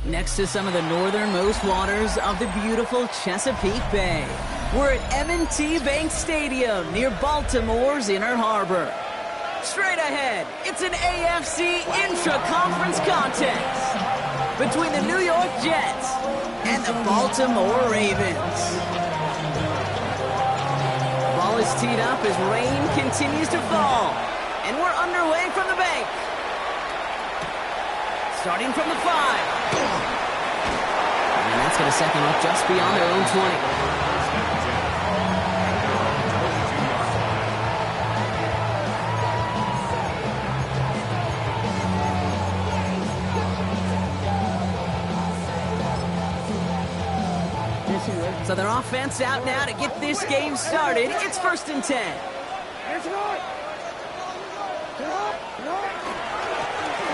Next to some of the northernmost waters of the beautiful Chesapeake Bay, we're at M&T Bank Stadium near Baltimore's Inner Harbor. Straight ahead, it's an AFC intra-conference contest between the New York Jets and the Baltimore Ravens. The ball is teed up as rain continues to fall, and we're underway from the bank. Starting from the 5. And that's going to set them up just beyond their own 20. So their offense out now to get this game started. It's 1st and 10.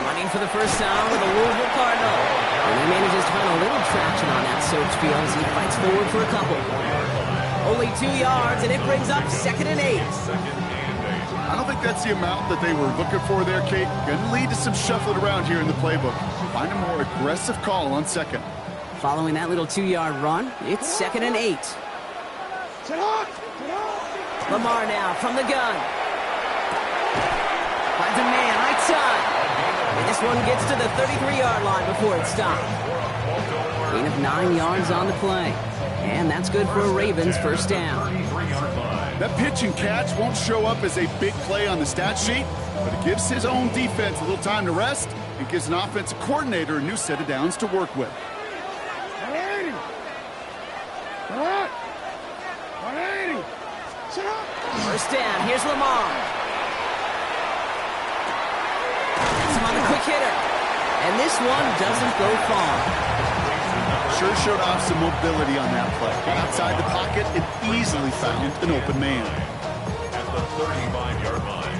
Running for the first down with the Louisville Cardinal. And he manages to find a little traction on that search field as he fights forward for a couple. Only 2 yards, and it brings up 2nd and 8. I don't think that's the amount that they were looking for there, Kate. Going to lead to some shuffling around here in the playbook. Find a more aggressive call on 2nd. Following that little 2-yard run, it's 2nd and 8. Lamar now from the gun. Finds a man right side. And this one gets to the 33-yard line before it's stopped. Gain of 9 yards on the play. And that's good for a Ravens first down. That pitch and catch won't show up as a big play on the stat sheet, but it gives his own defense a little time to rest and gives an offensive coordinator a new set of downs to work with. First down, here's Lamar. Gets him on the quick hitter. And this one doesn't go far. Sure showed off some mobility on that play. Outside the pocket, it easily found an open man. At the 35-yard line.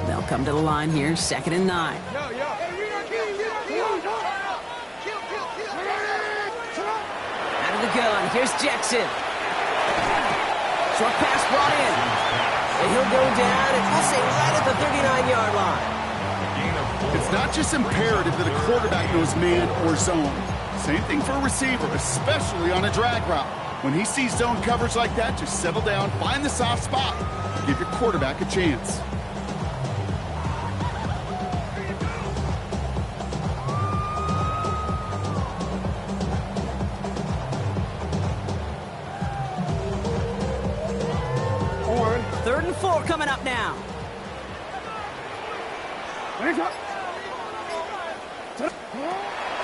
They'll come to the line here, 2nd and 9. Out of the gun, here's Jackson. Short pass brought in. And he'll go down, and we'll say right at the 39-yard line. It's not just imperative that a quarterback knows man or zone. Same thing for a receiver, especially on a drag route. When he sees zone coverage like that, just settle down, find the soft spot, and give your quarterback a chance. Third and 4 coming up now.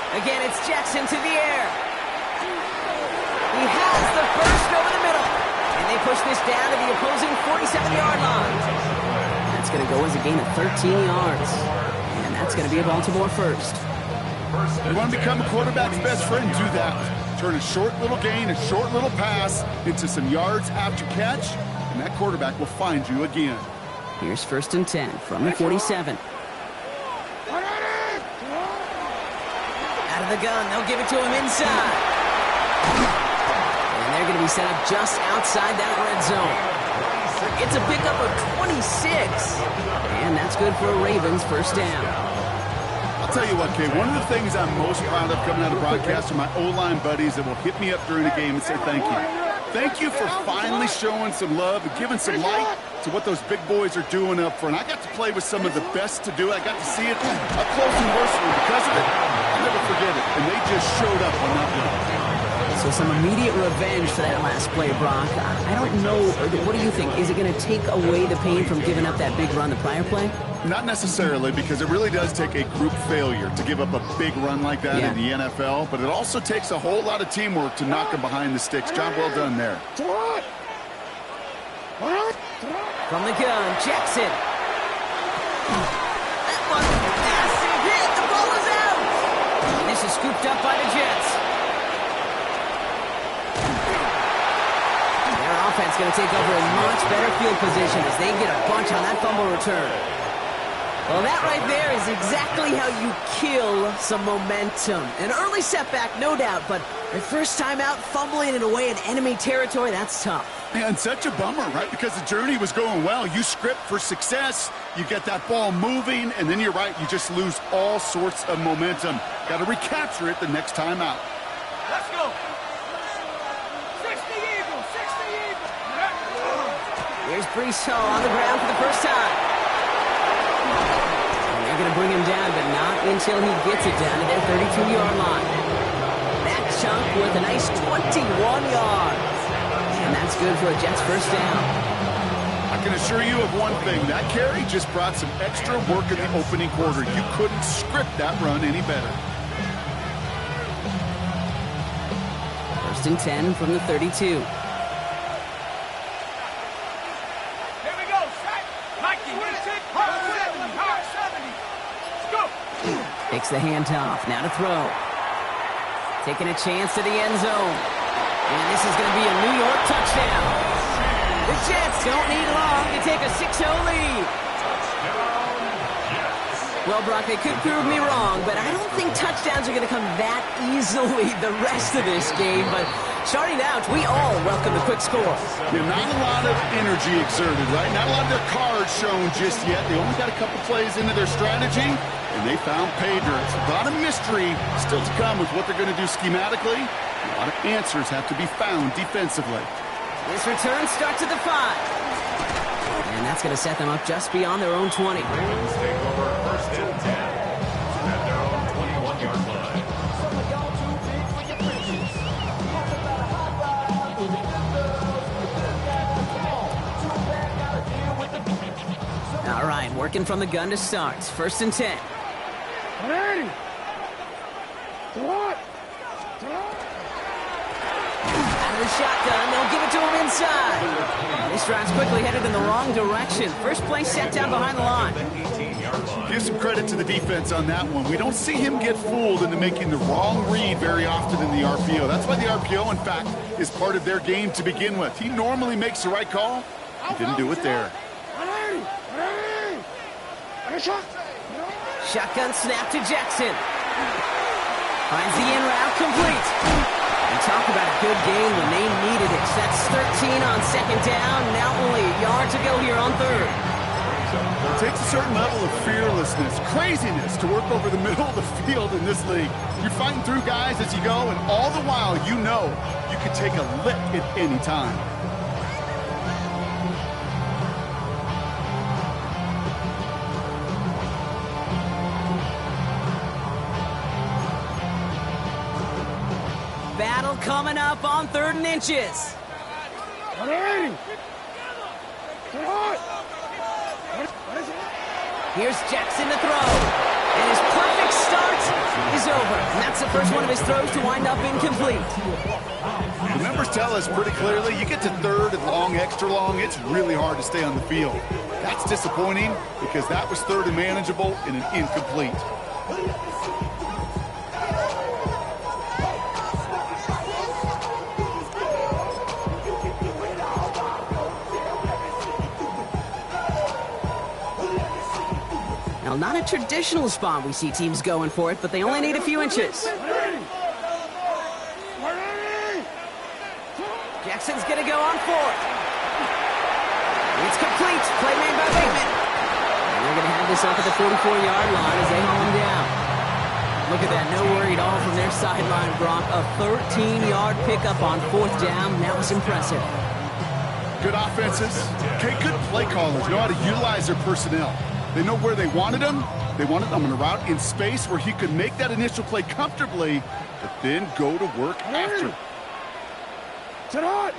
Again, it's Jackson to the air. He has the first over the middle. And they push this down to the opposing 47-yard line. That's going to go as a gain of 13 yards. And that's going to be a Baltimore first. You want to become a quarterback's best friend? Do that. Turn a short little gain, a short little pass into some yards after catch, and that quarterback will find you again. Here's 1st and 10 from the 47. Out of the gun, they'll give it to him inside. And they're going to be set up just outside that red zone. It's a pickup of 26. And that's good for a Ravens first down. I'll tell you what, Kay, one of the things I'm most proud of coming out of broadcast are my O-line buddies that will hit me up during a game and say thank you. Thank you for finally showing some love and giving some light to what those big boys are doing up front. I got to play with some of the best to do it. I got to see it up close and personal because of it. I'll never forget it. And they just showed up on that one. So some immediate revenge for that last play, Brock. I don't know. What do you think? Is it going to take away the pain from giving up that big run the prior play? Not necessarily, because it really does take a group failure to give up a big run like that in the NFL, but it also takes a whole lot of teamwork to knock him behind the sticks. Job well done there. From the gun, Jackson. That was a massive hit. The ball is out. This is scooped up by the Jets. Their offense going to take over a much better field position as they get a bunch on that fumble return. Well, that right there is exactly how you kill some momentum. An early setback, no doubt, but your first time out fumbling it away in enemy territory, that's tough. And such a bummer, right? Because the journey was going well. You script for success, you get that ball moving, and then you're right, you just lose all sorts of momentum. Got to recapture it the next time out. Let's go. 60 Eagles, 60 Eagles. Here's Brees Hall on the ground for the first time. And they're going to bring him down, but not until he gets it down to their 32-yard line. That chunk with a nice 21 yards. And that's good for a Jets first down. I can assure you of one thing. That carry just brought some extra work in the opening quarter. You couldn't script that run any better. First and 10 from the 32. Here we go. Set. Mikey, we're set. Hard 70. Hard 70. Let's go. Takes the handoff. Now to throw. Taking a chance to the end zone. And this is going to be a New York touchdown. The Jets don't need long to take a 6-0 lead. Well, Brock, they could prove me wrong, but I don't think touchdowns are going to come that easily the rest of this game. But starting out, we all welcome the quick score. Yeah, not a lot of energy exerted, right? Not a lot of their cards shown just yet. They only got a couple plays into their strategy, and they found pay dirt. A lot of mystery still to come with what they're going to do schematically. A lot of answers have to be found defensively. This return starts at the 5. And that's going to set them up just beyond their own 20. Take over first and 10 at their own 21-yard line. All right, working from the gun to start. First and 10. Ready. Out of the shotgun, they'll give it to him inside. This drive's quickly headed in the wrong direction. First play set down behind the line. Give some credit to the defense on that one. We don't see him get fooled into making the wrong read very often in the RPO. That's why the RPO, in fact, is part of their game to begin with. He normally makes the right call. He didn't do it there. Shotgun snap to Jackson. Finds the in route complete. And talk about a good game when they needed it. That's 13 on second down. Now only a yard to go here on third. It takes a certain level of fearlessness, craziness to work over the middle of the field in this league. You're fighting through guys as you go, and all the while you know you can take a lick at any time. Battle coming up on 3rd and inches. Here's Jackson to throw. And his perfect start is over. And that's the first one of his throws to wind up incomplete. The numbers tell us pretty clearly, you get to 3rd and long, extra long, it's really hard to stay on the field. That's disappointing because that was 3rd and manageable and an incomplete. Now, not a traditional spot we see teams going for it, but they only need a few inches. Jackson's going to go on 4th. It's complete. Play made by Bateman. And they're going to have this up at the 44-yard line as they haul him down. Look at that. No worry at all from their sideline, Brock. A 13-yard pickup on 4th down. That was impressive. Good offenses. Okay, good play callers know how to utilize their personnel. They know where they wanted him. They wanted him on a route in space where he could make that initial play comfortably, but then go to work after. Sit on.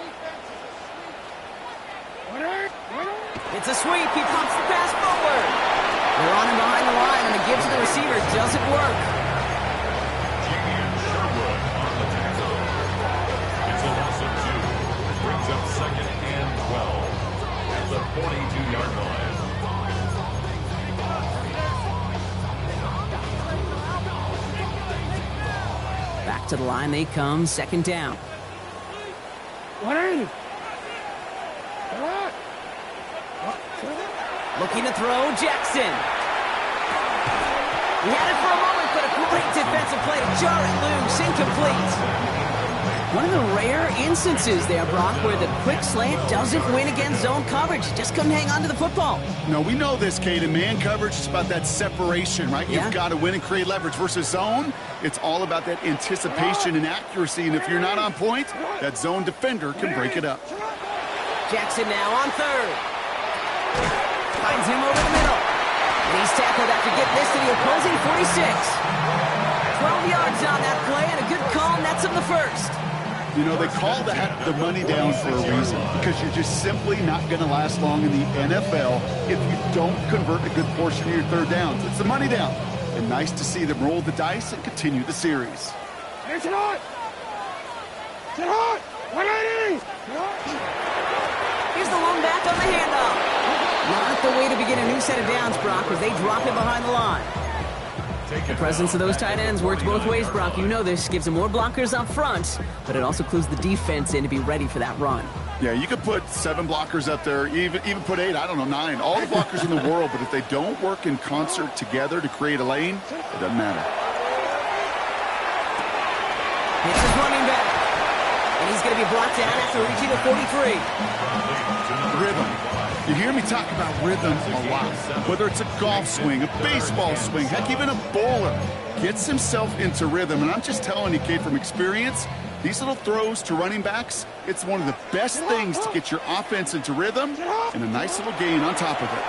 It's a sweep. He pops the pass forward. They're on him behind the line, and the give to the receiver doesn't work. It's a loss of 2. Brings up 2nd and 12 at the 42-yard line. Back to the line they come, 2nd down. 180. Looking to throw, Jackson. He had it for a moment, but a great defensive play to jar it loose, incomplete. One of the rare instances there, Brock, where the quick slant doesn't win against zone coverage. You just couldn't hang on to the football. No, we know this, Kate. In man coverage, it's about that separation, right? Yeah. You've got to win and create leverage. Versus zone, it's all about that anticipation and accuracy. And if you're not on point, that zone defender can break it up. Jackson now on 3rd. Finds him over the middle. And he's tackled after getting this to the opposing 46. 12 yards on that play, and a good call nets him the 1st. You know, they call that the money down for a reason, because you're just simply not going to last long in the NFL if you don't convert a good portion of your 3rd downs. It's the money down. And nice to see them roll the dice and continue the series. Hey, sit on. Sit on. 180. Here's the lone back on the handoff. Not the way to begin a new set of downs, Brock, as they drop it behind the line. The presence of those tight ends works both ways, Brock. You know this. Gives them more blockers up front, but it also clues the defense in to be ready for that run. Yeah, you could put 7 blockers up there, even put 8, I don't know, 9. All the blockers in the world, but if they don't work in concert together to create a lane, it doesn't matter. It's his running back. And he's going to be brought down after reaching the 43. Rhythm. You hear me talk about rhythm a lot. Whether it's a golf swing, a baseball swing, heck, even a bowler gets himself into rhythm. And I'm just telling you, Kate, from experience, these little throws to running backs, it's one of the best things to get your offense into rhythm and a nice little gain on top of it.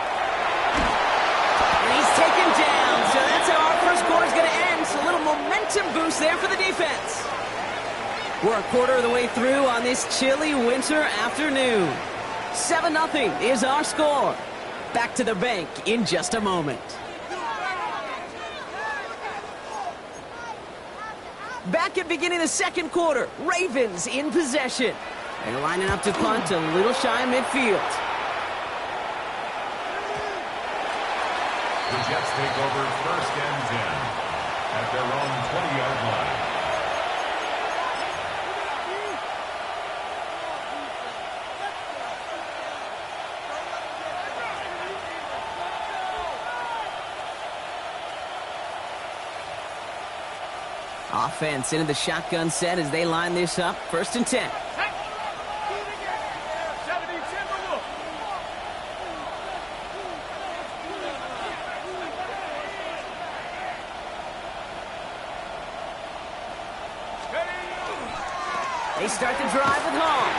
And he's taken down. So that's how our first quarter is going to end. So a little momentum boost there for the defense. We're a quarter of the way through on this chilly winter afternoon. 7-0 is our score. Back to the bank in just a moment. Back at beginning of the 2nd quarter, Ravens in possession. They're lining up to punt a little shy of midfield. The Jets take over 1st and 10 at their own 20-yard line. Offense into the shotgun set as they line this up. 1st and 10. They start the drive with Hall.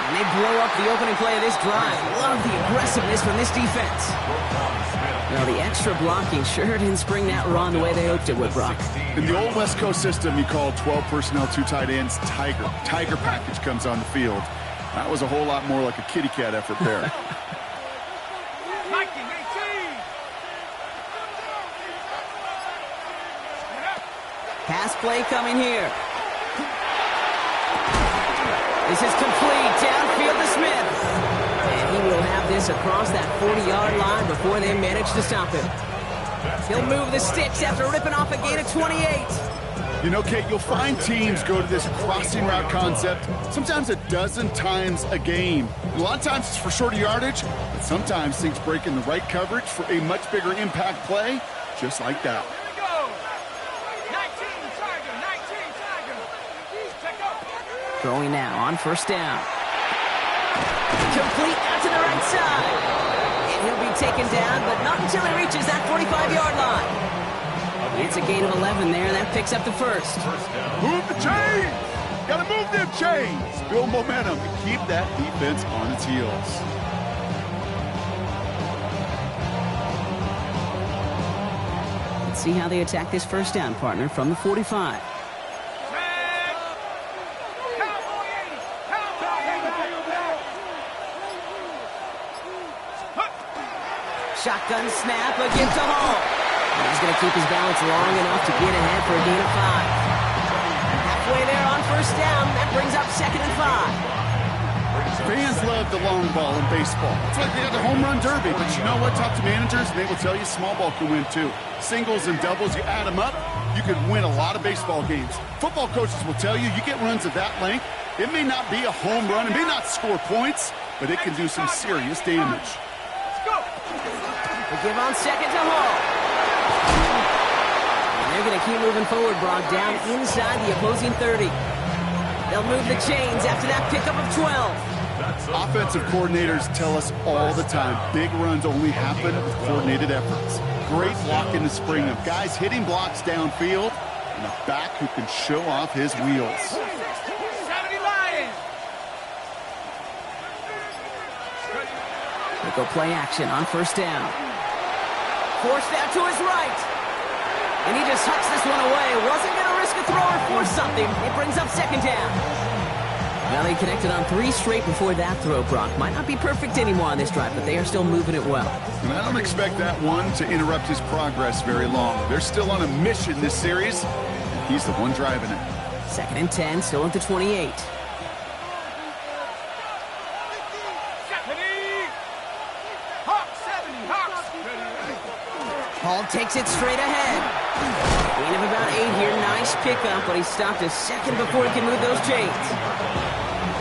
And they blow up the opening play of this drive. Love the aggressiveness from this defense. Well, the extra blocking sure didn't spring that run the way they hoped it would, Brock. In the old West Coast system, you call 12 personnel, 2 tight ends, Tiger. Tiger package comes on the field. That was a whole lot more like a kitty cat effort there. Pass play coming here. This is complete. Downfield to Smith. And he will have this across that 40-yard line before they manage to stop him. He'll move the sticks after ripping off a gain of 28. You know, Kate, you'll find teams go to this crossing route concept sometimes a dozen times a game. And a lot of times it's for shorter yardage, but sometimes things break in the right coverage for a much bigger impact play, just like that. Throwing now on 1st down. Complete out to the right side. And he'll be taken down, but not until he reaches that 45-yard line. It's a gain of 11 there. That picks up the 1st. Move the chains! Gotta move them chains! Build momentum and keep that defense on its heels. Let's see how they attack this 1st down, partner, from the 45. shotgun snap, a give to Hall. He's going to keep his balance long enough to get ahead for a gain of 5. Halfway there on first down. That brings up 2nd and 5. Fans love the long ball in baseball. It's like they got the home run derby. But you know what? Talk to managers, and they will tell you small ball can win too. Singles and doubles, you add them up, you could win a lot of baseball games. Football coaches will tell you get runs of that length. It may not be a home run, it may not score points, but it can do some serious damage. Let's go. The give on 2nd to Hall. And they're going to keep moving forward, Brock, down inside the opposing 30. They'll move the chains after that pickup of 12. Offensive coordinators tell us all the time, big runs only happen with coordinated efforts. Great block in the spring of guys hitting blocks downfield and a back who can show off his wheels. 70 Lions. They go play action on first down. Forced out to his right. And he just hucks this one away. Wasn't going to risk a throw or force something. It brings up 2nd down. Well, they connected on 3 straight before that throw, Brock. Might not be perfect anymore on this drive, but they are still moving it well. And I don't expect that one to interrupt his progress very long. They're still on a mission this series, and he's the one driving it. 2nd and 10, still at the 28. Hall takes it straight ahead. Gain of about 8 here. Nice pickup, but he stopped a second before he can move those chains.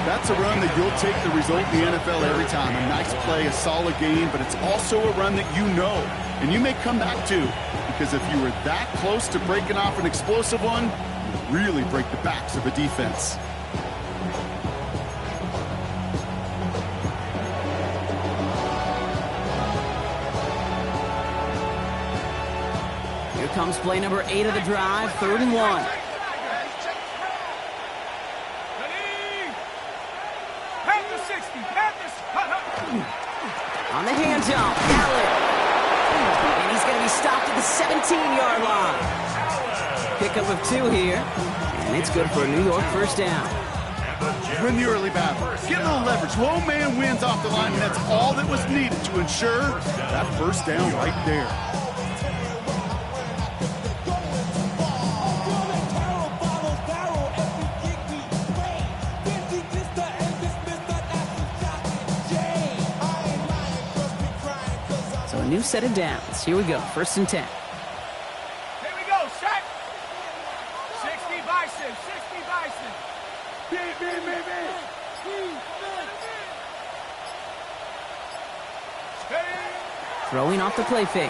That's a run that you'll take the result in the NFL every time. A nice play, a solid game, but it's also a run that you know, and you may come back to, because if you were that close to breaking off an explosive one, you really break the backs of a defense. Here comes play number 8 of the drive, 3rd and 1. On the handoff, Allen. And he's going to be stopped at the 17-yard line. Pickup of 2 here. And it's good for a New York first down. Win the early battle. Get a little leverage. Low man wins off the line, and that's all that was needed to ensure that first down right there. A new set of downs. Here we go. 1st and 10. Here we go. Set. 60 Bison. 60 Bison. Throwing off the play fake.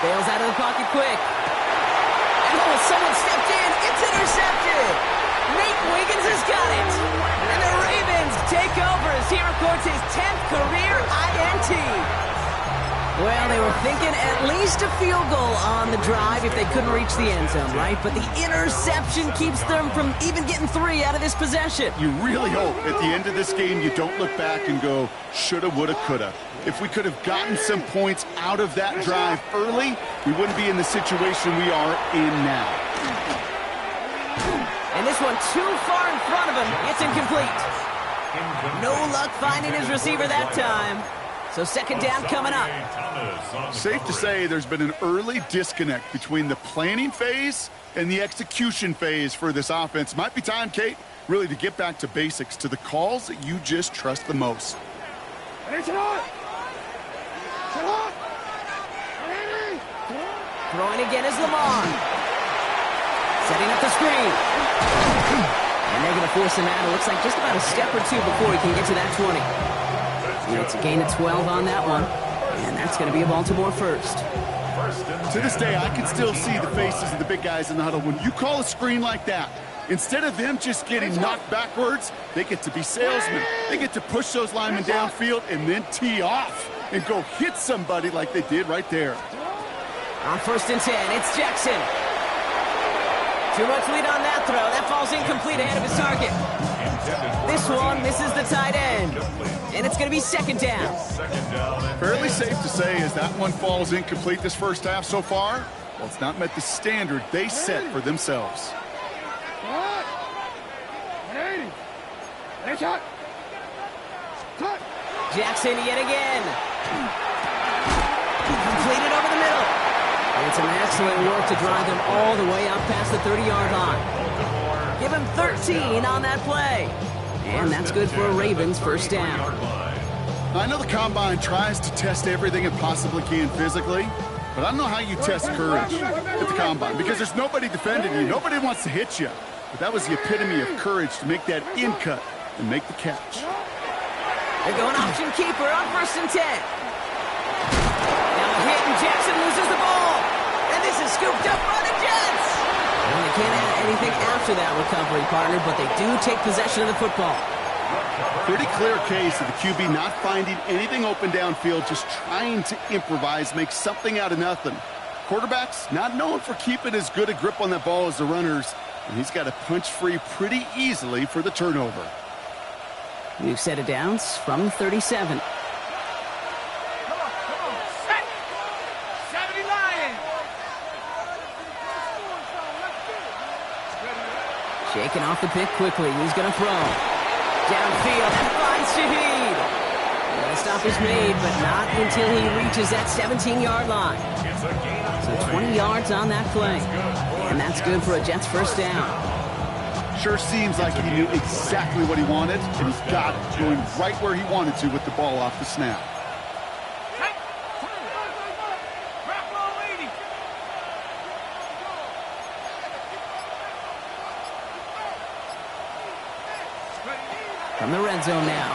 Bails out of the pocket quick. And oh, someone stepped in. It's intercepted. Nate Wiggins has got it. And the Ravens take over as he records his 10th career INT. Well, they were thinking at least a field goal on the drive if they couldn't reach the end zone, right? But the interception keeps them from even getting 3 out of this possession. You really hope at the end of this game you don't look back and go, shoulda, woulda, coulda. If we could have gotten some points out of that drive early, we wouldn't be in the situation we are in now. And this one too far in front of him. It's incomplete. No luck finding his receiver that time. So 2nd down coming up. Safe to say there's been an early disconnect between the planning phase and the execution phase for this offense. Might be time, Kate, really to get back to basics, to the calls that you just trust the most. Throwing again is Lamar. Setting up the screen. And they're going to force him out. It looks like just about a step or 2 before he can get to that 20. And it's a gain of 12 on that one. And that's going to be a Baltimore first. To this day, I can still see the faces of the big guys in the huddle. When you call a screen like that, instead of them just getting knocked backwards, they get to be salesmen. They get to push those linemen downfield and then tee off and go hit somebody like they did right there. On 1st and 10, it's Jackson. Too much lead on that throw. That falls incomplete ahead of his target. This one misses the tight end. And it's going to be 2nd down. Fairly safe to say as that one falls incomplete this first half so far, well, it's not met the standard they set for themselves. Jackson yet again. Some excellent work to drive them all the way up past the 30-yard line. Give him 13 on that play. And that's good for a Ravens first down. I know the Combine tries to test everything it possibly can physically, but I don't know how you test courage at the Combine because there's nobody defending you. Nobody wants to hit you. But that was the epitome of courage to make that in cut and make the catch. They're going option keeper on 1st and 10. Now a hit and Jackson loses the ball. And this is scooped up by the Jets. And they can't add anything after that recovery, partner, but they do take possession of the football. Pretty clear case of the QB not finding anything open downfield, just trying to improvise, make something out of nothing. Quarterbacks not known for keeping as good a grip on that ball as the runners, and he's got to punch free pretty easily for the turnover. New set of downs from 37. Come on, set. 70 Lions. Shaking off the pick quickly. He's going to throw. Downfield, and finds Shaheed. And the stop is made, but not until he reaches that 17-yard line. So 20 yards on that play. And that's good for a Jets first down. Sure seems like he knew exactly what he wanted, and he's got it, going right where he wanted to with the ball off the snap. From the red zone now.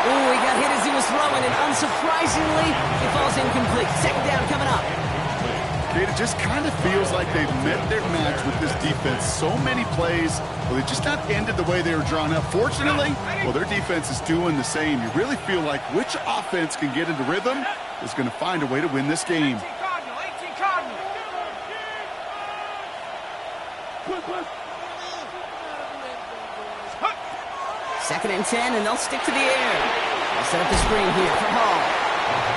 Ooh, he got hit as he was throwing, and unsurprisingly, he falls incomplete. Second down coming up. It just kind of feels like they've met their match with this defense. So many plays, well, they just not ended the way they were drawn up. Fortunately, well, their defense is doing the same. You really feel like which offense can get into rhythm is going to find a way to win this game. 18 Cardinal. Second and 10, and they'll stick to the air. They'll set up the screen here for Hall.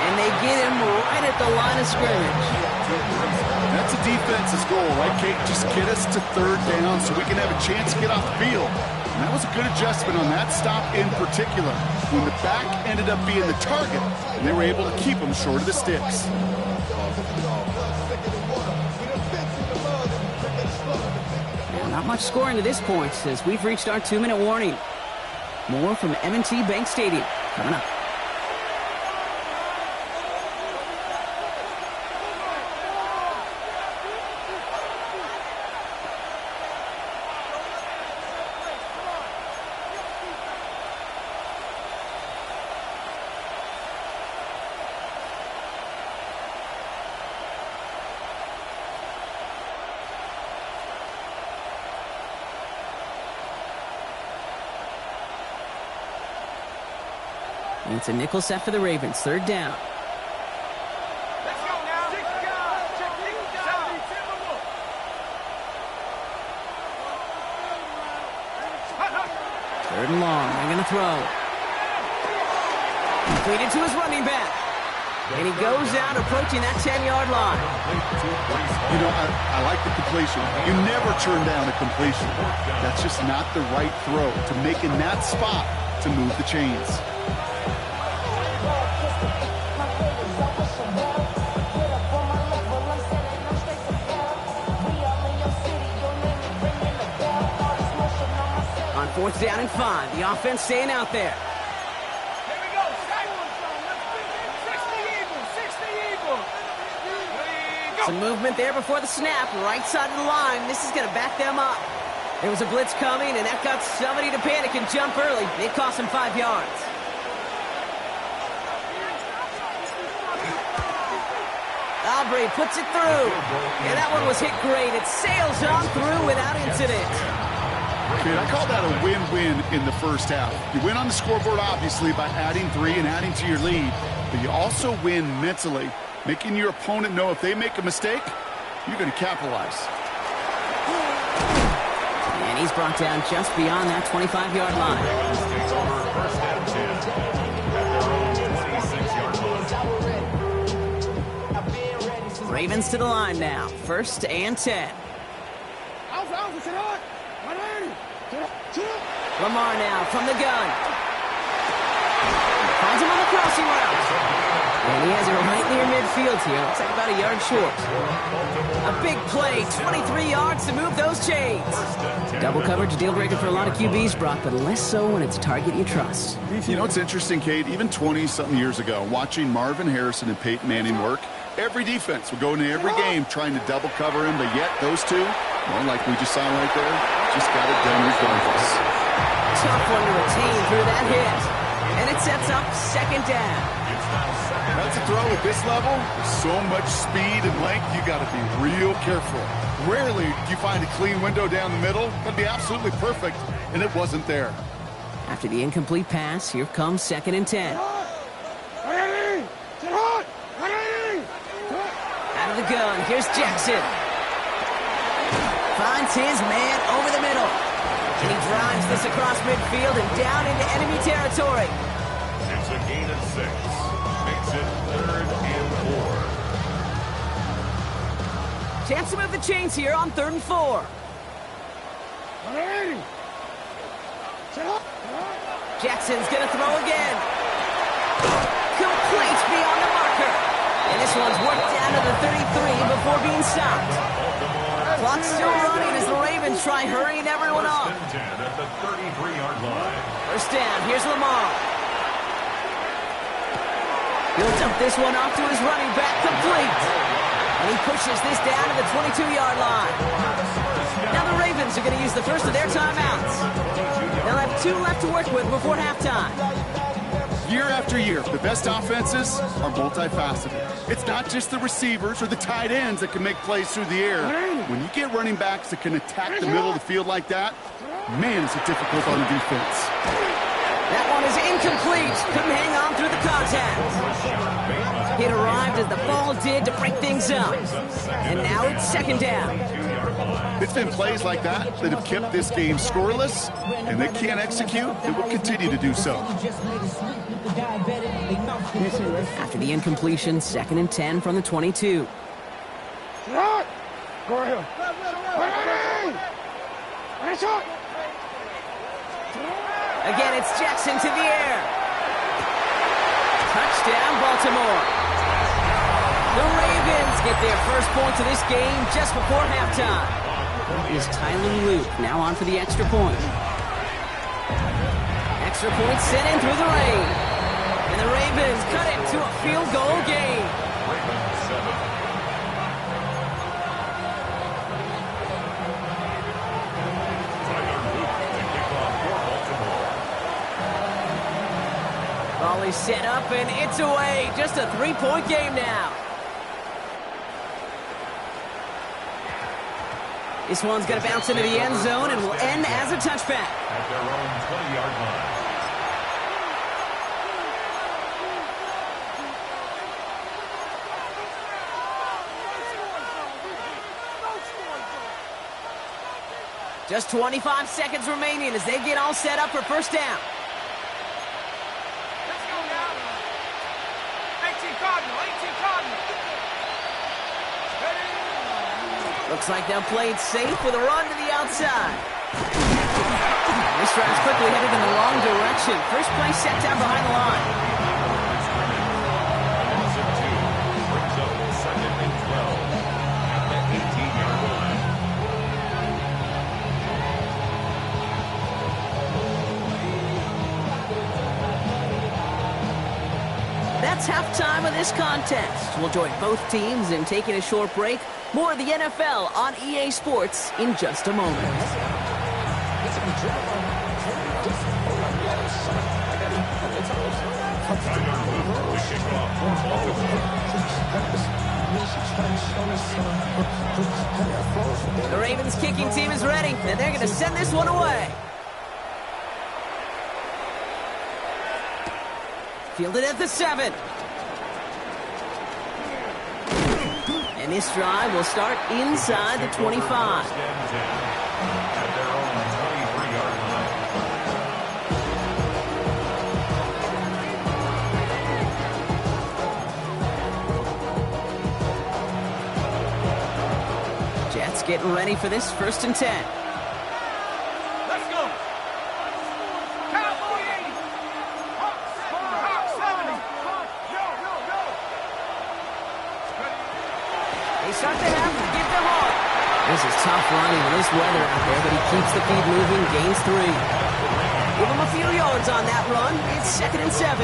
And they get him right at the line of scrimmage. That's a defense's goal, right, Kate? Just get us to third down so we can have a chance to get off the field. And that was a good adjustment on that stop in particular, when the back ended up being the target, and they were able to keep him short of the sticks. And not much scoring to this point, as we've reached our 2-minute warning. More from M&T Bank Stadium coming up. It's a nickel set for the Ravens. Third down. Let's go now. Third and long. They're going to throw. Completed to his running back. And he goes out approaching that 10-yard line. You know, I like the completion. You never turn down a completion. That's just not the right throw to make in that spot to move the chains. On 4th down and 5, the offense staying out there. Here we go. 60 Eagles. Go. Some movement there before the snap, right side of the line. This is going to back them up. There was a blitz coming, and that got somebody to panic and jump early. It cost them 5 yards. Aubrey puts it through. And that one was hit great. It sails on through without incident. Dude, I call that a win-win in the first half. You win on the scoreboard, obviously, by adding 3 and adding to your lead. But you also win mentally, making your opponent know if they make a mistake, you're going to capitalize. And he's brought down just beyond that 25-yard line. Takes over first and 10 at their own 26-yard line. Ravens to the line now. 1st and 10. Lamar now from the gun. Finds him on the crossing route. And he has it right near midfield here. Looks like about a yard short. A big play, 23 yards to move those chains. Double coverage, a deal breaker for a lot of QBs, Brock, but less so when it's a target you trust. You know, it's interesting, Kate, even 20-something years ago, watching Marvin Harrison and Peyton Manning work, every defense would go into every game trying to double cover him, but yet those two, well, like we just saw right there, just got it done regardless. Tough one to retain through that hit. And it sets up second down. That's a throw at this level. So much speed and length, you got to be real careful. Rarely do you find a clean window down the middle. That'd be absolutely perfect, and it wasn't there. After the incomplete pass, here comes 2nd and 10. Out of the gun, here's Jackson. Finds his man over the middle. And he drives this across midfield and down into enemy territory. It's a gain of 6. Makes it 3rd and 4. Chance to move the chains here on 3rd and 4. Jackson's gonna throw again. Complete beyond the marker. And this one's worked down to the 33 before being stopped. Clock's still running as the Ravens try hurrying everyone up. 10 at the 33-yard line. First down, here's Lamar. He'll dump this one off to his running back, complete. And he pushes this down to the 22-yard line. Now the Ravens are going to use the first of their timeouts. They'll have 2 left to work with before halftime. Year after year, the best offenses are multifaceted. It's not just the receivers or the tight ends that can make plays through the air. When you get running backs that can attack the middle of the field like that, man, is it difficult on the defense. That one is incomplete. Couldn't hang on through the contact. It arrived as the ball did to break things up. And now it's 2nd down. It's been plays like that that have kept this game scoreless, and they can't execute. They will continue to do so. After the incompletion, 2nd and 10 from the 22. Go ahead. Again, it's Jackson to the air. Touchdown, Baltimore. The Ravens get their first point of this game just before halftime. Is Tyler Luke now on for the extra point. Extra point sent in through the rain. And the Ravens cut it to a field goal game. Ravens 7. Tyler Luke to kick off for Baltimore. Ball is set up and it's away. Just a 3-point game now. This one's going to bounce into the end zone and will end as a touchback. At their own 20-yard line. Just 25 seconds remaining as they get all set up for first down. Let's go now. 18 Cardinal, 18 Cardinal. Looks like they'll play it safe with a run to the outside. This drive's quickly headed in the wrong direction. First play set down behind the line. Loss of 2 brings up 2nd and 12 at the 18-yard line. That's halftime of this contest. We'll join both teams in taking a short break. More of the NFL on EA Sports in just a moment. The Ravens kicking team is ready, and they're going to send this one away. Fielded at the 7. And this drive will start inside the 25. At their own 23-yard line. Jets getting ready for this 1st and 10. Let's go. Cowboy 80. Hawk 70. Yo. start the half, give to Hart. This is tough running in this weather out there, but he keeps the feed moving, gains 3. Give him a few yards on that run. It's 2nd and 7.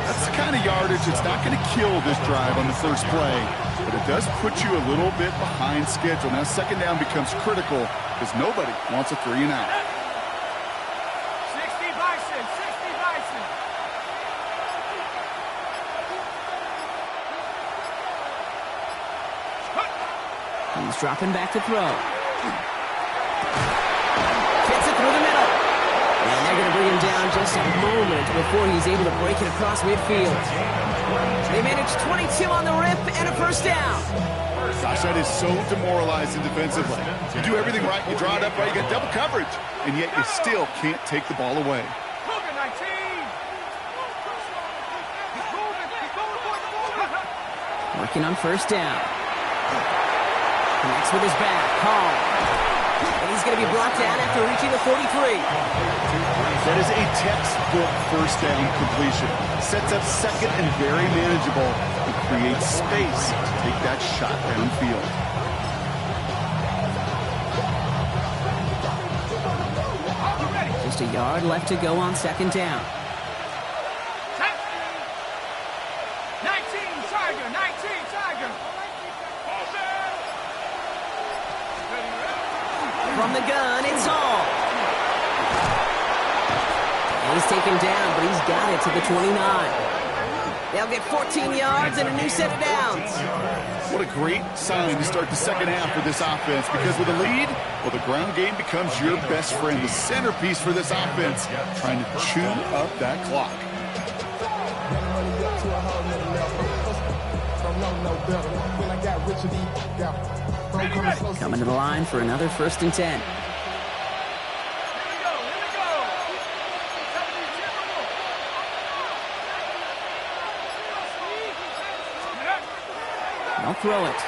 That's the kind of yardage that's not going to kill this drive on the first play, but it does put you a little bit behind schedule. Now, 2nd down becomes critical because nobody wants a 3 and out. 60 Bison, 60 Bison. He's dropping back to throw. Fits it through the middle. And they're going to bring him down just a moment before he's able to break it across midfield. They managed 22 on the rip and a first down. Gosh, that is so demoralizing defensively. You do everything right, you draw it up right, you got double coverage, and yet you still can't take the ball away. Cougar 19. He's moving, boy. Working on first down. Connects with his back. Hall. And he's going to be brought down after reaching the 43. That is a textbook first down completion. Sets up 2nd and very manageable and creates space to take that shot downfield. Just a yard left to go on 2nd down. 19 Tiger, 19 Tiger. From the gun, it's Hall. And he's taken down, but he's got it to the 29. They'll get 14 yards and a new set of downs. What a great sign to start the 2nd half for this offense, because with a lead, well, the ground game becomes your best friend, the centerpiece for this offense, trying to chew up that clock. Coming to the line for another 1st and 10. They'll throw it.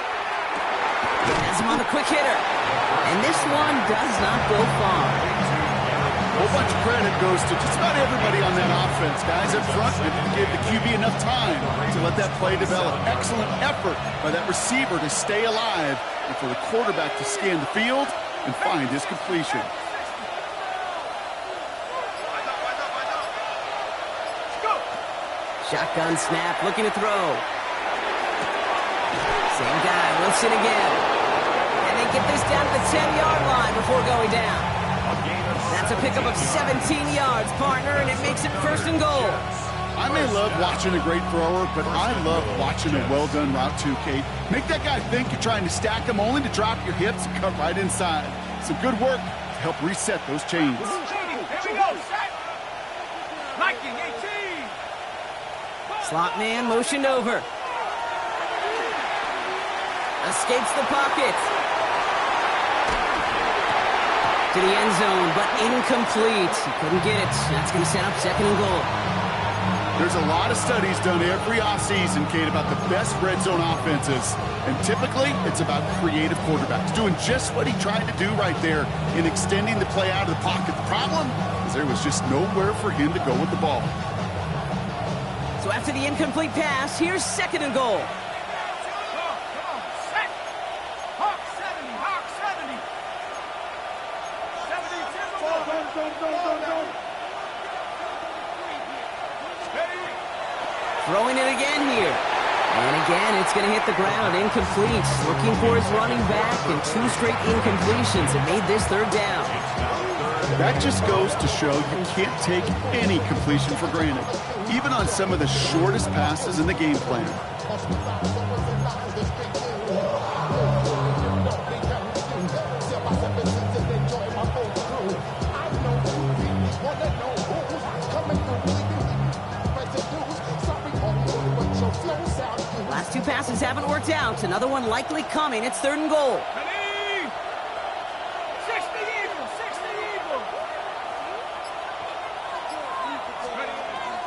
Has him on the quick hitter. And this one does not go far. A whole bunch of credit goes to just about everybody on that offense. Guys up front didn't give the QB enough time to let that play develop. Excellent effort by that receiver to stay alive and for the quarterback to scan the field and find his completion. Shotgun snap, looking to throw. Same guy, Wilson again. And they get this down to the 10-yard line before going down. That's a pickup of 17 yards, partner, and it makes it 1st and goal. I may love watching a great thrower, but I love watching a well-done route too, Kate. Make that guy think you're trying to stack him only to drop your hips and cut right inside. Some good work to help reset those chains. Here we go, set. Liking 18. Slot man motioned over. Escapes the pocket. To the end zone, but incomplete. He couldn't get it. That's going to set up 2nd and goal. There's a lot of studies done every offseason, Kate, about the best red zone offenses. And typically, it's about creative quarterbacks doing just what he tried to do right there in extending the play out of the pocket. The problem is there was just nowhere for him to go with the ball. So after the incomplete pass, here's 2nd and goal. Throwing it again here. And again, it's going to hit the ground. Incomplete. Looking for his running back, and 2 straight incompletions have made this 3rd down. That just goes to show you can't take any completion for granted, even on some of the shortest passes in the game plan. Last 2 passes haven't worked out. Another one likely coming. It's 3rd and goal. 60 Eagles, 60 Eagles.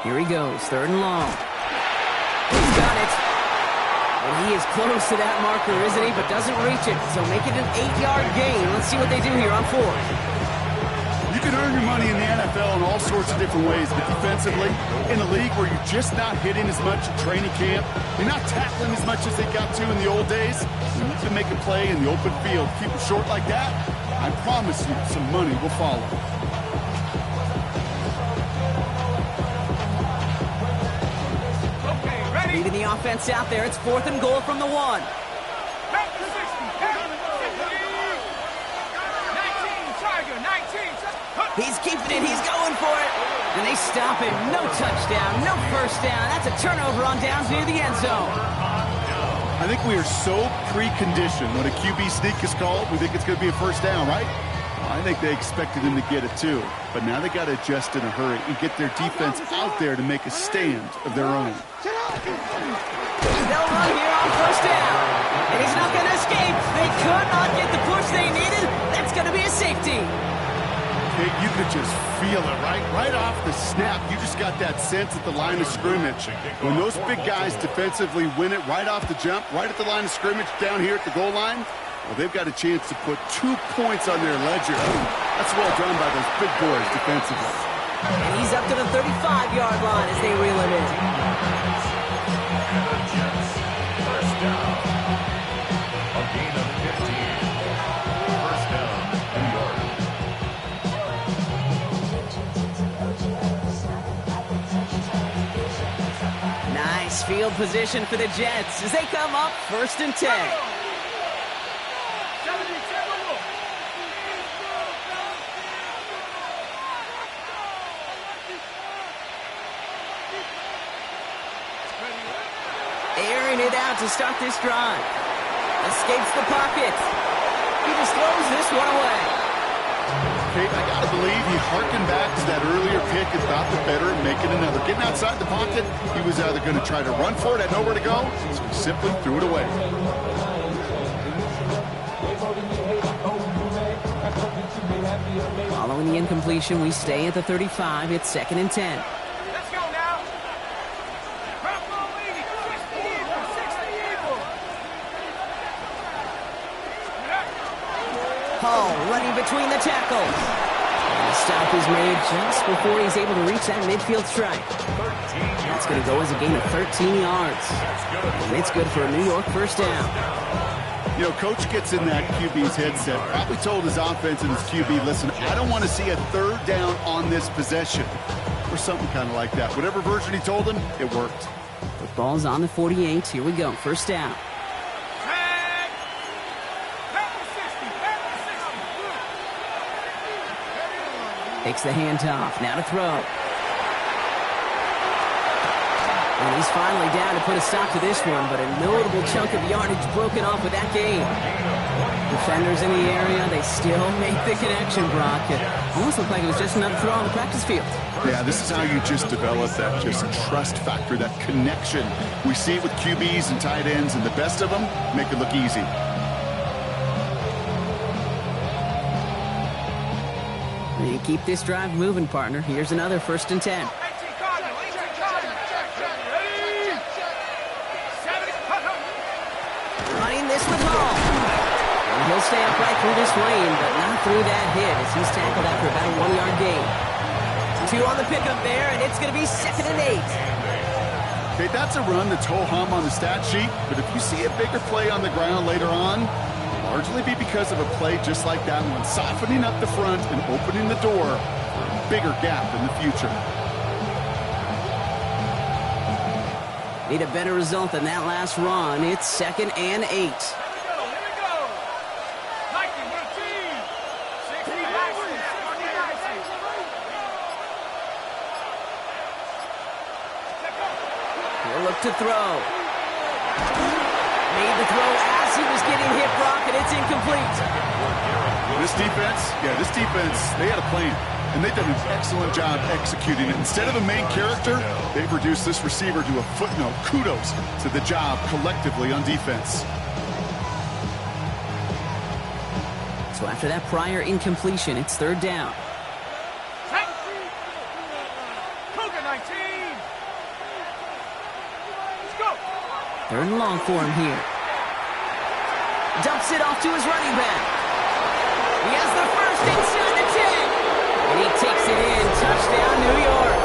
Here he goes, 3rd and long. He's got it. And he is close to that marker, isn't he? But doesn't reach it. So make it an 8-yard gain. Let's see what they do here on 4th. You can earn your money in the NFL in all sorts of different ways, but defensively, in a league where you're just not hitting as much at training camp, you're not tackling as much as they got to in the old days, you need to make a play in the open field. Keep it short like that, I promise you some money will follow. Okay, ready? Leading the offense out there. It's 4th and goal from the 1. Back to 60. 19, Tiger, 19. He's keeping it. He's going for it. And they stop him. No touchdown. No first down. That's a turnover on downs near the end zone. I think we are so preconditioned when a QB sneak is called, we think it's going to be a first down, right? I think they expected him to get it too. But now they got to adjust in a hurry and get their defense out there to make a stand of their own. They'll run here on first down. And he's not going to escape. They could not get the push they needed. That's going to be a safety. Okay, you could just feel it, right? Right off the snap, you just got that sense at the line of scrimmage. When those big guys defensively win it right off the jump, right at the line of scrimmage down here at the goal line, well, they've got a chance to put 2 points on their ledger. That's well done by those big boys defensively. And he's up to the 35-yard line as they reel him in. And the Jets, first down. A gain of 15. First down, New York. Nice field position for the Jets as they come up 1st and 10. Airing it out to start this drive. Escapes the pocket. He just throws this one away. Okay, I got to believe he harkened back to that earlier pick and thought the better and making another. Getting outside the pocket, he was either going to try to run for it, had nowhere to go, so he simply threw it away. Following the incompletion, we stay at the 35. It's 2nd and 10. Let's go now. Purple lead, 60 Eagles, 60 Eagles. Hall running between the tackles. And the stop is made just before he's able to reach that midfield strike. That's going to go as a gain of 13 yards. And it's good for a New York first down. You know, Coach gets in that QB's headset, probably told his offense and his QB, listen, I don't want to see a 3rd down on this possession. Or something kind of like that. Whatever version he told him, it worked. The ball's on the 48. Here we go. First down. Tag. Back to 60. Takes the handoff. Now to throw. And he's finally down to put a stop to this one, but a notable chunk of yardage broken off with that gain. Defenders in the area, they still make the connection, Brock. It almost looked like it was just another throw on the practice field. Yeah, this is how you just develop that just trust factor, that connection. We see it with QBs and tight ends, and the best of them make it look easy. You keep this drive moving, partner. Here's another 1st and 10. Running this with Hall. And he'll stay upright through this lane, but not through that hit as he's tackled after about a 1-yard gain. 2 on the pickup there, and it's going to be 2nd and 8. Okay, that's a run that's ho-hum on the stat sheet, but if you see a bigger play on the ground later on, largely be because of a play just like that one, softening up the front and opening the door for a bigger gap in the future. Need a better result than that last run. It's 2nd and 8. Here we go. Nike, we're a team. 60 Nicey, 60 Nicey. He'll look to throw. Made the throw as he was getting hit, Brock, and it's incomplete. This defense, they had a plan, and they've done an excellent job executing it. Instead of a main character, they've reduced this receiver to a footnote. Kudos to the job collectively on defense. So after that prior incompletion, it's 3rd down. Cougar 19. Let's go. 3rd and long for him here. Dumps it off to his running back. He has the first inside the 10. And he Touchdown, New York.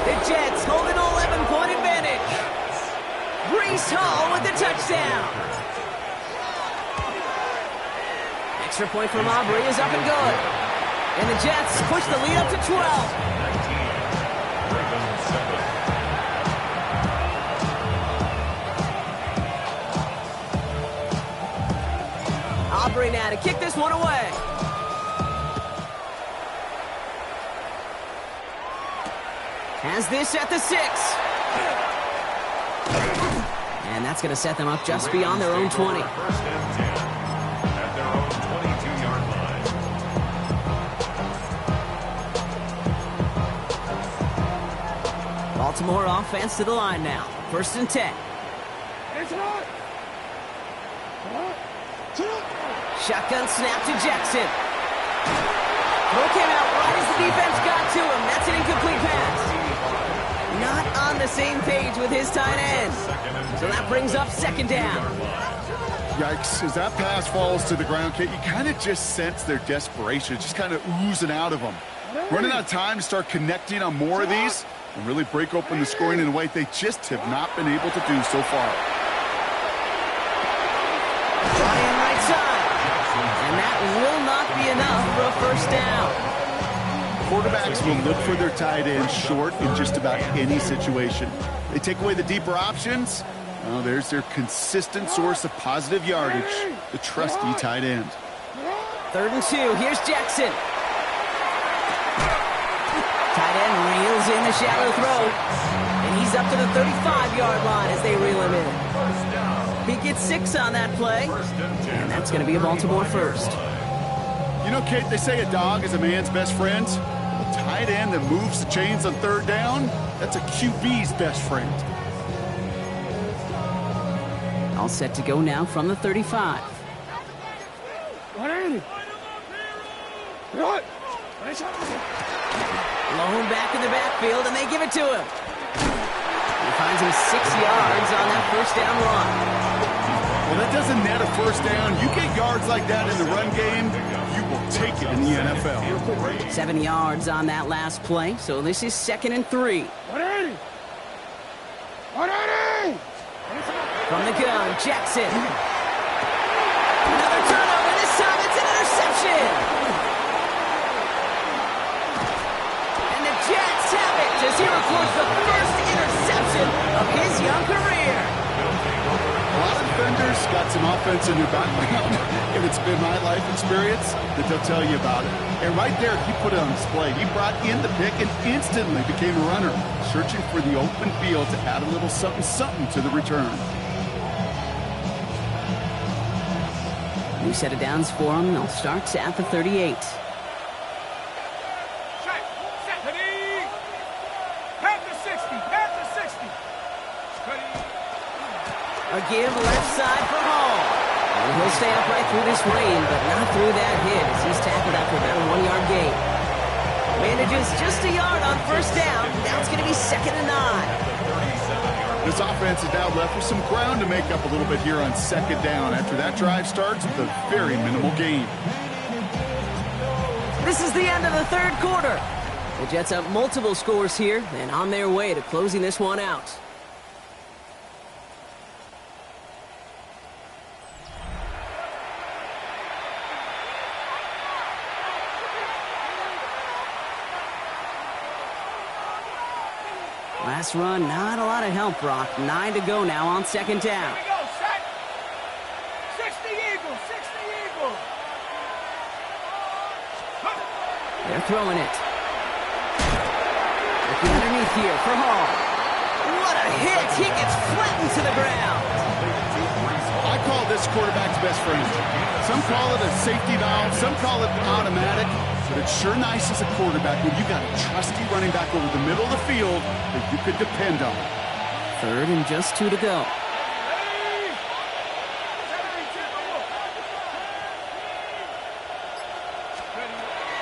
The Jets hold an 11-point advantage. Breece Hall with the touchdown. Extra point from Aubrey is up and good. And the Jets push the lead up to 12. 19. Ravens 7. Aubrey now to kick this one away. Has this at the 6. And that's going to set them up just beyond their own 20. First and 10 at their own 22-yard line. Baltimore offense to the line now. First and 10. Shotgun snap to Jackson. Throw came out right as the defense got to him. That's an incomplete pass. Not on the same page with his tight end. So that brings up second down. Yikes, as that pass falls to the ground, Kate, you kind of just sense their desperation, just kind of oozing out of them. Running out of time to start connecting on more of these and really break open the scoring in a way they just have not been able to do so far. Ryan right side. And that will not be enough for a first down. Quarterbacks will look for their tight end short in just about any situation. They take away the deeper options. Well, there's their consistent source of positive yardage, the trusty tight end. 3rd and 2. Here's Jackson. Tight end reels in the shallow throw. And he's up to the 35-yard line as they reel him in. He gets 6 on that play. And that's going to be a Baltimore first. You know, Kate, they say a dog is a man's best friend. A tight end that moves the chains on 3rd down, that's a QB's best friend. All set to go now from the 35. Lone back in the backfield, and they give it to him. He finds him 6 yards on that first down run. Well, that doesn't net a first down. You get yards like that in the run game, you will take it in the NFL. 7 yards on that last play, so this is 2nd and 3. From the gun, Jackson. Another turnover. This time it's an interception. And the Jets have it as he records the first interception of his young career. A lot of defenders got some offense in their background, and it's been my life experience that they'll tell you about it. And right there, he put it on display. He brought in the pick and instantly became a runner, searching for the open field to add a little something to the return. New set of downs for him. They'll start at the 38. A give left side for Hall. And he'll stay upright through this rain, but not through that hit as he's tackled after about a 1-yard gain. Manages just a yard on first down. Now it's going to be 2nd and 9. This offense is now left with some ground to make up a little bit here on 2nd down after that drive starts with a very minimal gain. This is the end of the 3rd quarter. The Jets have multiple scores here and on their way to closing this one out. Last run, not a lot of help, Brock. 9 to go now on 2nd down. Here we go, set. 60 Eagles, 60 Eagles. They're throwing it. Looking underneath here for Hall. What a hit! He gets flattened to the ground. I call this quarterback's best friend. Some call it a safety valve, some call it automatic, but it's sure nice as a quarterback when you got a trusty running back over the middle of the field that you could depend on. 3rd and just 2 to go.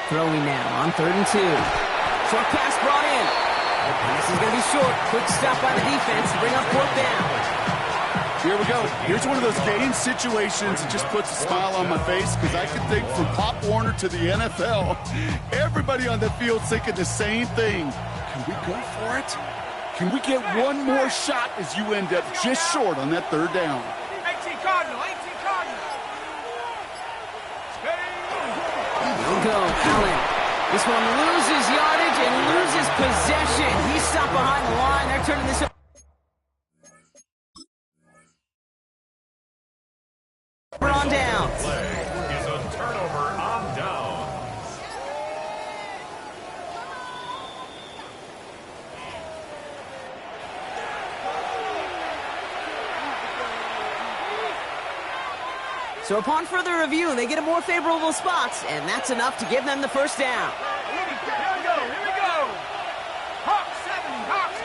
Throwing now on 3rd and 2. Short pass brought in. The pass is going to be short. Quick stop by the defense to bring up 4th down. Here we go. Here's one of those game situations that just puts a smile on my face because I can think from Pop Warner to the NFL. Everybody on the field thinking the same thing. Can we go for it? Can we get one more shot as you end up just short on that third down? 18 Cardinal, 18 Cardinal. We'll go, Allen. This one loses yardage and loses possession. He's stopped behind the line. They're turning this over on down. Play is a turnover on down. So upon further review, they get a more favorable spot, and that's enough to give them the first down. Here we go. Hawks, 70, Hawks.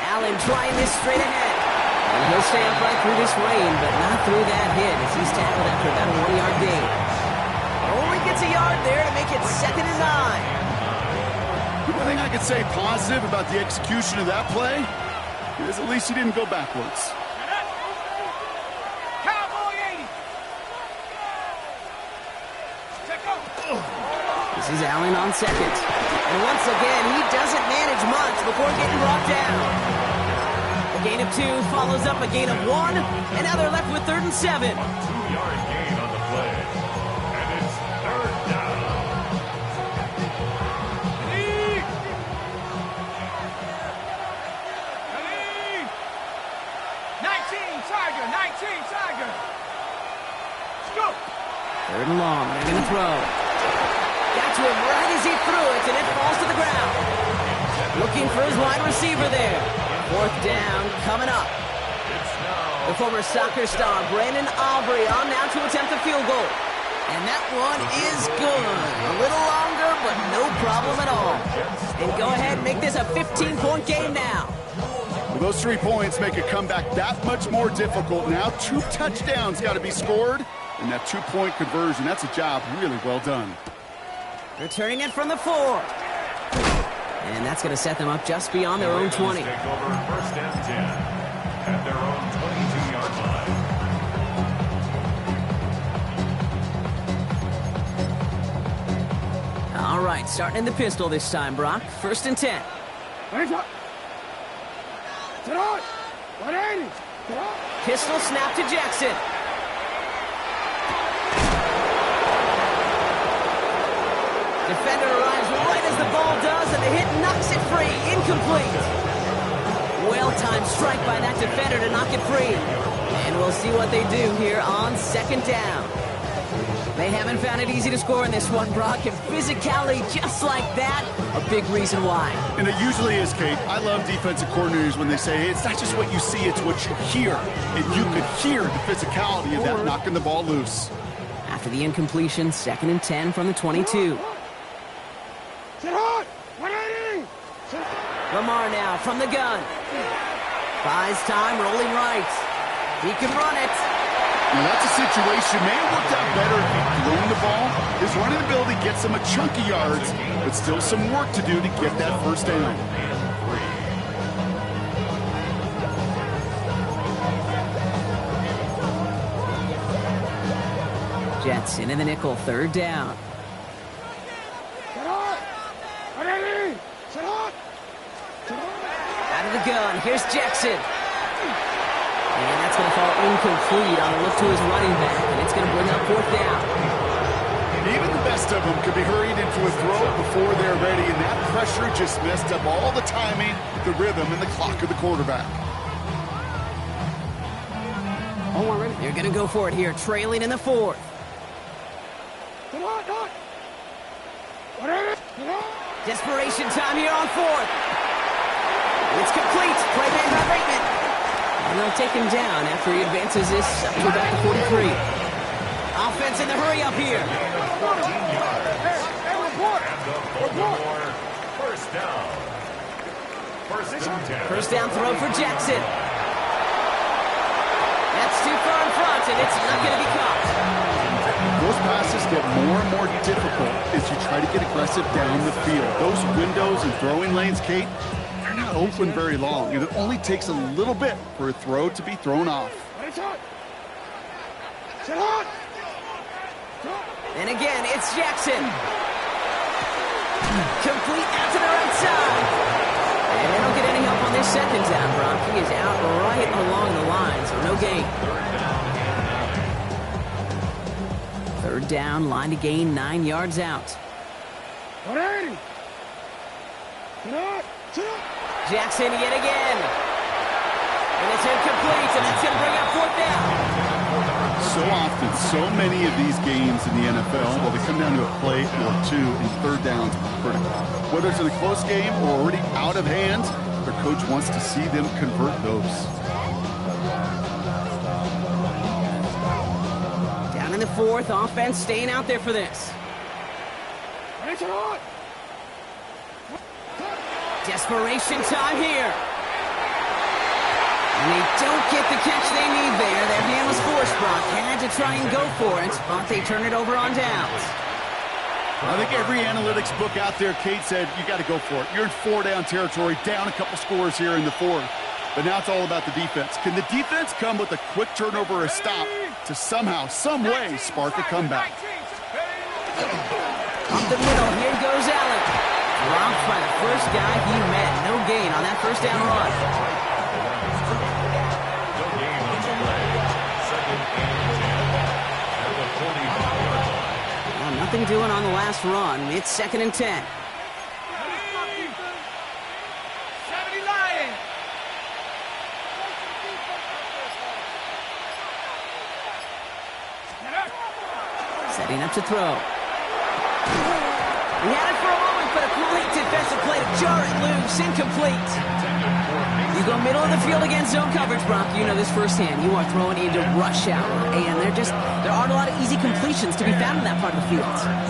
Allen trying this straight ahead. And he'll stay upright through this rain, but not through that hit as he's tackled after about a 1-yard gain. Only gets a yard there to make it 2nd and 9. The one thing I could say positive about the execution of that play is at least he didn't go backwards. Cowboy 80. Check out. This is Allen on second. And once again, he doesn't manage much before getting brought down. A gain of 2 follows up a gain of 1, and now they're left with 3rd and 7. 2-yard gain on the play. And it's third down. Lead. 19 Tiger, 19 Tiger. Go. 3rd and long, they're going to throw. Got to him right as he threw it, and it falls to the ground. Looking for his wide receiver there. 4th down coming up. The former soccer star, Brandon Aubrey, on now to attempt a field goal. And that one is good. A little longer, but no problem at all. And go ahead and make this a 15-point game now. Well, those 3 points make a comeback that much more difficult. Now 2 touchdowns got to be scored. And that 2-point conversion, that's a job really well done. Returning it from the 4. And that's going to set them up just beyond their own 20. Take over 1st and 10 at their own 22-yard line. All right, starting in the pistol this time, Brock. 1st and 10. Pistol snap to Jackson. Defender arrives right as the ball does, and the hit knocks it free. Incomplete. Well-timed strike by that defender to knock it free. And we'll see what they do here on 2nd down. They haven't found it easy to score in this one, Brock, and physicality just like that, a big reason why. And it usually is, Kate. I love defensive coordinators when they say, hey, it's not just what you see, it's what you hear. And you could hear the physicality of that knocking the ball loose. After the incompletion, 2nd and 10 from the 22. Lamar now from the gun. Buys time, rolling right. He can run it. Now that's a situation, may have worked out better if he'd thrown the ball. His running ability gets him a chunk of yards, but still some work to do to get that 1st down. Jets into the nickel, 3rd down. Out of the gun, here's Jackson. And that's going to fall incomplete on a look to his running back, and it's going to bring up 4th down. Even the best of them could be hurried into a throw before they're ready, and that pressure just messed up all the timing, the rhythm, and the clock of the quarterback. They're going to go for it here, trailing in the 4th. Desperation time here on 4th. It's complete. Play made by Bateman. And they'll take him down after he advances this up to about the 43. Offense in the hurry up here. 14 yards. First down. 1st down throw for Jackson. That's too far in front, and it's not going to be caught. Those passes get more and more difficult as you try to get aggressive down the field. Those windows and throwing lanes, Kate, they're not open very long. It only takes a little bit for a throw to be thrown off. And again, it's Jackson. Complete out to the right side. And they don't get any help on this second down, Brock. He is out right along the line, so no gain. Third down, line to gain, 9 yards out. Jackson yet again. And it's incomplete, and that's going to bring up fourth down. So often, so many of these games in the NFL, well, they come down to a play or two, and third downs are critical. Whether it's in a close game or already out of hand, their coach wants to see them convert those. Down in the fourth, offense staying out there for this. Desperation time here. And they don't get the catch they need there. Their hand was forced, Brock. Had to try and go for it, but they turn it over on downs. I think every analytics book out there, Kate, said you got to go for it. You're in 4-down territory, down a couple scores here in the fourth. But now it's all about the defense. Can the defense come with a quick turnover or a stop to somehow, some way, spark a comeback? Up the middle, here goes Allen. Dropped by the first guy he met. No gain on that first down run. Nothing doing on the last run. It's 2nd and 10. 70 Lions. Setting up to throw. He had it for a moment, but a complete defensive play to jar it loose. Incomplete. You go middle of the field against zone coverage, Brock. You know this firsthand. You are throwing into rush hour, and there aren't a lot of easy completions to be found in that part of the field.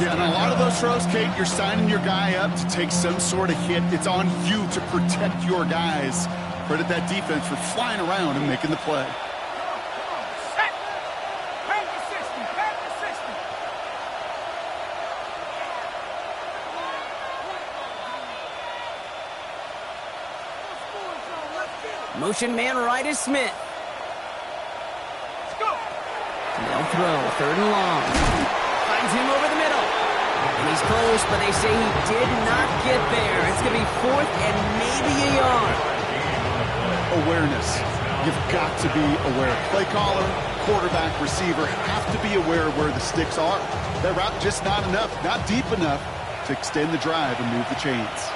Yeah, and a lot of those throws, Kate, you're signing your guy up to take some sort of hit. It's on you to protect your guys. Credit that defense for flying around and making the play. Set. Back to 60. Back to 60. Motion man right is Smith. Let's go. They'll throw, 3rd and long. Finds him over the middle. And he's close, but they say he did not get there. It's going to be 4th and maybe a yard. Awareness. You've got to be aware. Play caller, quarterback, receiver have to be aware of where the sticks are. That route just not enough, not deep enough to extend the drive and move the chains.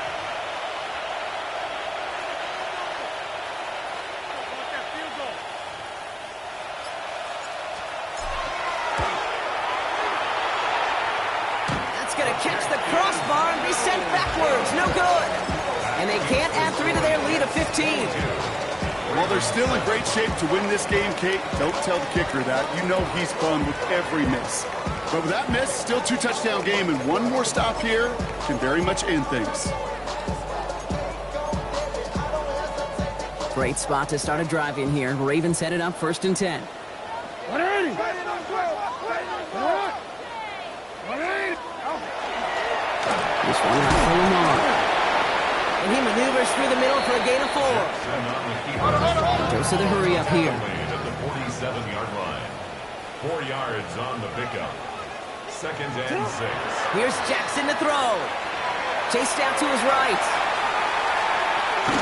Catch the crossbar and be sent backwards. No good. And they can't add 3 to their lead of 15. Well, they're still in great shape to win this game, Kate. Don't tell the kicker that. You know he's fun with every miss. But with that miss, still 2-touchdown game, and one more stop here can very much end things. Great spot to start a drive in here. Ravens headed up 1st and 10. This one not pulling on. And he maneuvers through the middle for a gain of 4. Goes to the hurry up here. At the 47-yard line. 4 yards on the pickup. 2nd and 6. Here's Jackson to throw. Chased out to his right.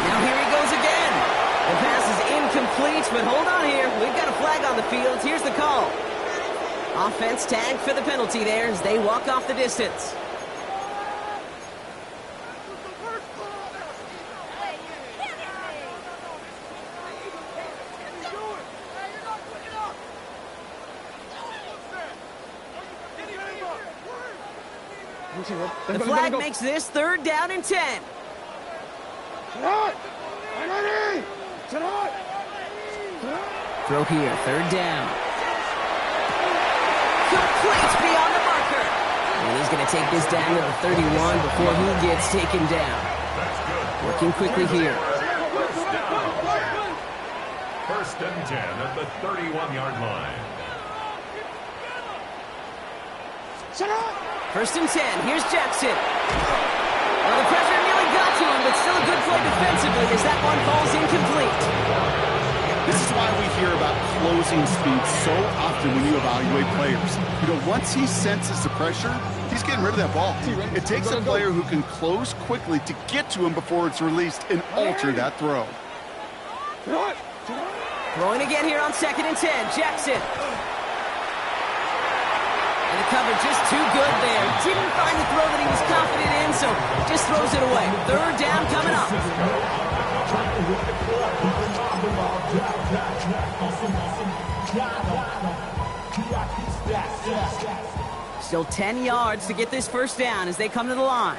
Now here he goes again. The pass is incomplete, but hold on here. We've got a flag on the field. Here's the call. Offense tagged for the penalty there as they walk off the distance. The flag makes this 3rd down and 10. Throw here, 3rd down. Complete beyond the marker. And he's going to take this down to the 31 before he gets taken down. Working quickly here. 1st and 10 at the 31-yard line. 1st and 10. Here's Jackson. Well, the pressure nearly got to him, but still a good play defensively as opposing speed so often when you evaluate players. You know, once he senses the pressure, he's getting rid of that ball. It takes a player who can close quickly to get to him before it's released and alter that throw. Throwing again here on 2nd and 10. Jackson. And the cover just too good there. Didn't find the throw that he was confident in, so just throws it away. 3rd down coming up. Still 10 yards to get this 1st down as they come to the line.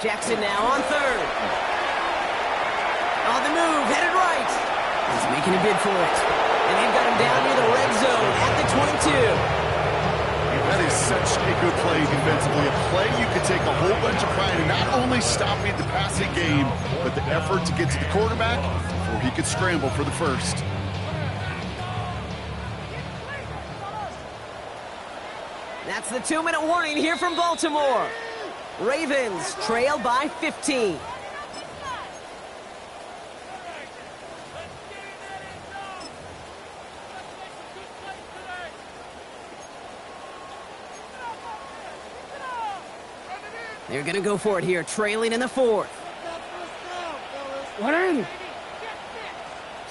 Jackson now on 3rd. On the move, headed right. He's making a bid for it. And they've got him down near the red zone at the 22. That is such a good play defensively. A play you could take a whole bunch of pride in not only stopping the passing game, but the effort to get to the quarterback before he could scramble for the 1st. That's the 2-minute warning here from Baltimore. Ravens trail by 15. They're going to go for it here, trailing in the 4th. What in?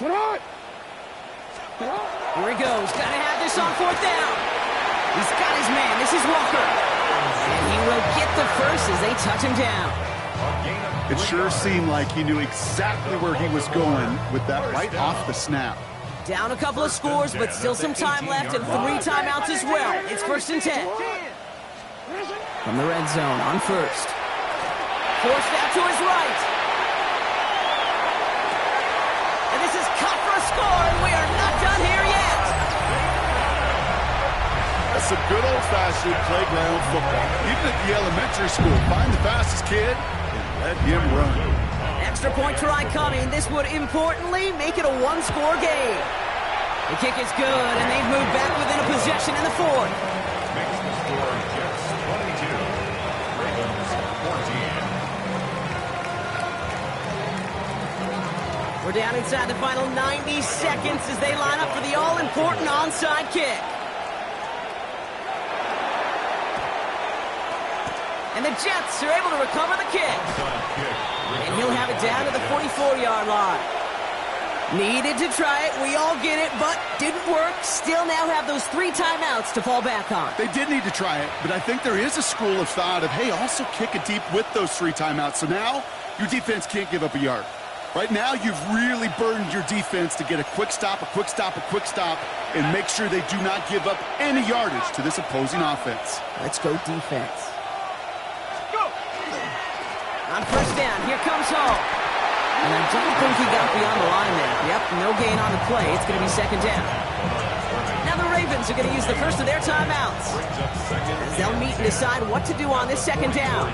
Here he goes. Got to have this on 4th down. He's got his man. This is Walker. And he will get the 1st as they touch him down. It sure seemed like he knew exactly where he was going with that right off the snap. Down a couple of scores, but still some time left and 3 timeouts as well. It's 1st and 10. From the red zone on 1st. Forced out to his right. And this is cut for a score, and we are not done here yet. That's some good old-fashioned playground football. Even at the elementary school, find the fastest kid and let him run. Extra point try coming. This would importantly make it a 1-score game. The kick is good, and they've moved back within a possession in the 4th. Makes the score Jets 22, Ravens 14. We're down inside the final 90 seconds as they line up for the all-important onside kick. And the Jets are able to recover the kick. And he'll have it down to the 44-yard line. Needed to try it. We all get it, but didn't work. Still now have those 3 timeouts to fall back on. They did need to try it, but I think there is a school of thought of, hey, also kick it deep with those 3 timeouts. So now your defense can't give up a yard. Right now, you've really burdened your defense to get a quick stop, and make sure they do not give up any yardage to this opposing offense. Let's go defense. On 1st down, here comes Hall. And I don't think he got beyond the line there. Yep, no gain on the play. It's going to be 2nd down. Now the Ravens are going to use the first of their timeouts, as they'll meet and decide what to do on this 2nd down.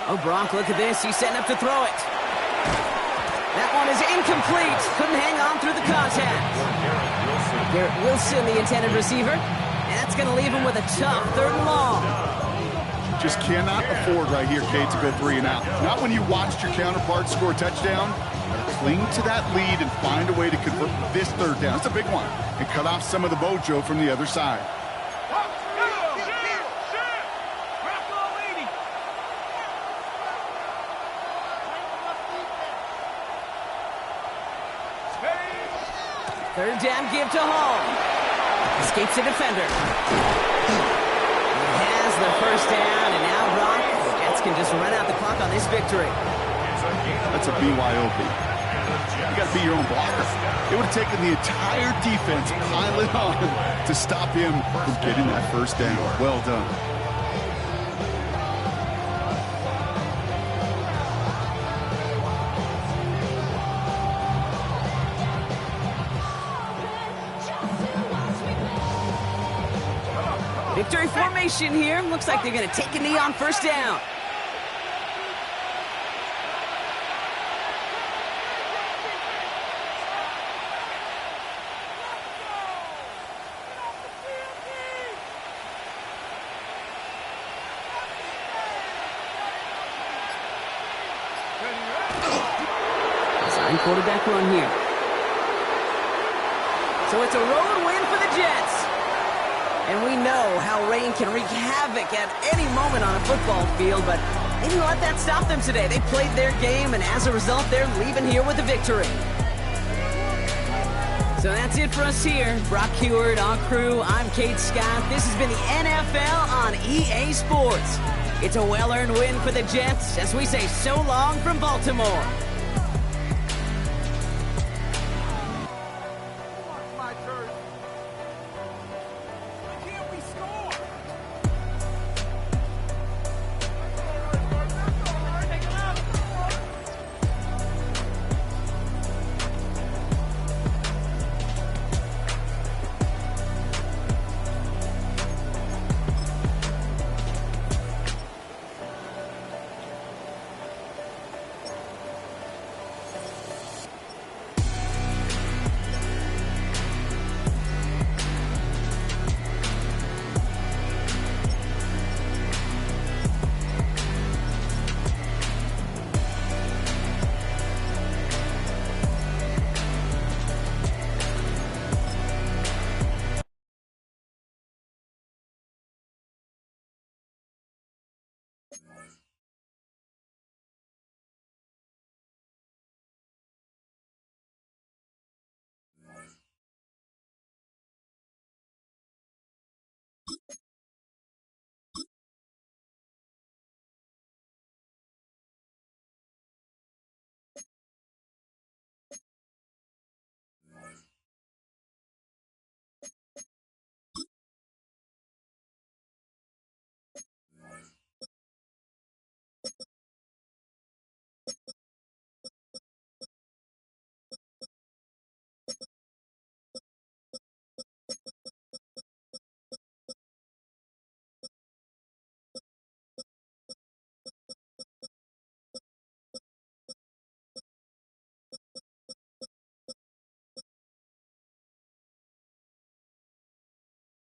Oh, Bronk, look at this. He's setting up to throw it. That one is incomplete. Couldn't hang on through the contact. Garrett Wilson, the intended receiver. And that's going to leave him with a tough 3rd and long. Just cannot afford right here, Kate, to go 3 and out. Not when you watched your counterpart score a touchdown. Cling to that lead and find a way to convert this 3rd down. It's a big one. And cut off some of the mojo from the other side. Third down give to Hall. Escapes the defender. He has the 1st down, and now Brock, the Jets can just run out the clock on this victory. That's a BYOB. You got to be your own blocker. It would have taken the entire defense piling on to stop him from getting that 1st down. Well done. Victory formation here. Looks like they're going to take a knee on first down. Design quarterback run here. So it's a road win for the Jets. And we know how rain can wreak havoc at any moment on a football field, but they didn't let that stop them today. They played their game, and as a result, they're leaving here with a victory. So that's it for us here. Brock Heward, our crew, I'm Kate Scott. This has been the NFL on EA Sports. It's a well-earned win for the Jets as we say so long from Baltimore.